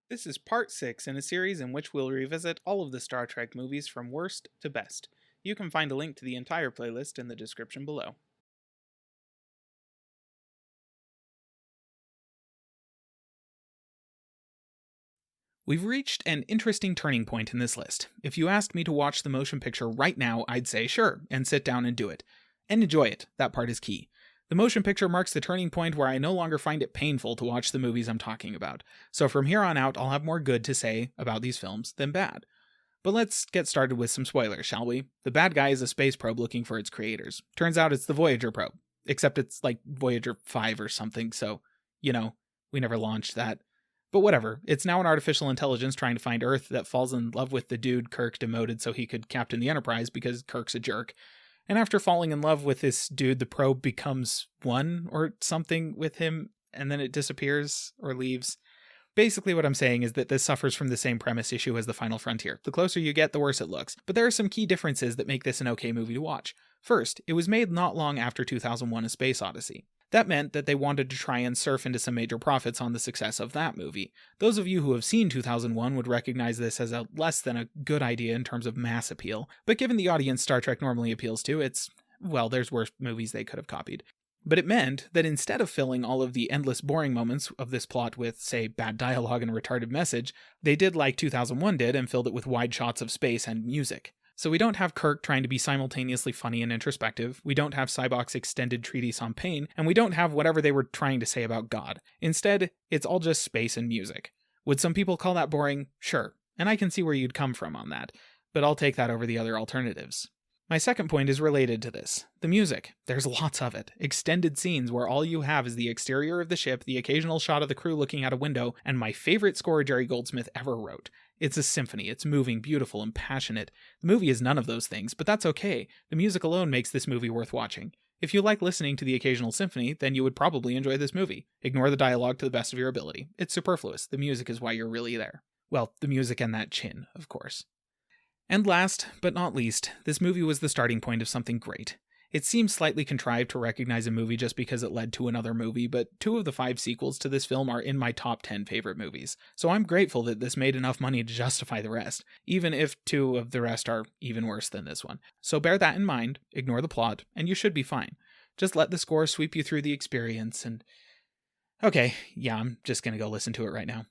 This is part 6 in a series in which we'll revisit all of the Star Trek movies from worst to best. You can find a link to the entire playlist in the description below. We've reached an interesting turning point in this list. If you asked me to watch the motion picture right now, I'd say sure, and sit down and do it. And enjoy it, that part is key. The motion picture marks the turning point where I no longer find it painful to watch the movies I'm talking about. So from here on out, I'll have more good to say about these films than bad. But let's get started with some spoilers, shall we? The bad guy is a space probe looking for its creators. Turns out it's the Voyager probe. Except it's like Voyager 5 or something, so, we never launched that. But whatever, it's now an artificial intelligence trying to find Earth that falls in love with the dude Kirk demoted so he could captain the Enterprise because Kirk's a jerk. And after falling in love with this dude, the probe becomes one or something with him, and then it disappears or leaves. Basically, what I'm saying is that this suffers from the same premise issue as The Final Frontier. The closer you get, the worse it looks. But there are some key differences that make this an okay movie to watch. First, it was made not long after 2001: A Space Odyssey. That meant that they wanted to try and surf into some major profits on the success of that movie. Those of you who have seen 2001 would recognize this as a less than a good idea in terms of mass appeal. But given the audience Star Trek normally appeals to, there's worse movies they could have copied. But it meant that instead of filling all of the endless boring moments of this plot with, say, bad dialogue and a retarded message, they did like 2001 did and filled it with wide shots of space and music. So we don't have Kirk trying to be simultaneously funny and introspective, we don't have Sybok's extended treatise on pain, and we don't have whatever they were trying to say about God. Instead, it's all just space and music. Would some people call that boring? Sure, and I can see where you'd come from on that, but I'll take that over the other alternatives. My second point is related to this. The music. There's lots of it. Extended scenes where all you have is the exterior of the ship, the occasional shot of the crew looking out a window, and my favorite score Jerry Goldsmith ever wrote. It's a symphony. It's moving, beautiful, and passionate. The movie is none of those things, but that's okay. The music alone makes this movie worth watching. If you like listening to the occasional symphony, then you would probably enjoy this movie. Ignore the dialogue to the best of your ability. It's superfluous. The music is why you're really there. Well, the music and that chin, of course. And last, but not least, this movie was the starting point of something great. It seems slightly contrived to recognize a movie just because it led to another movie, but 2 of the 5 sequels to this film are in my top 10 favorite movies. So I'm grateful that this made enough money to justify the rest, even if 2 of the rest are even worse than this one. So bear that in mind, ignore the plot, and you should be fine. Just let the score sweep you through the experience and... Okay, yeah, I'm just gonna go listen to it right now.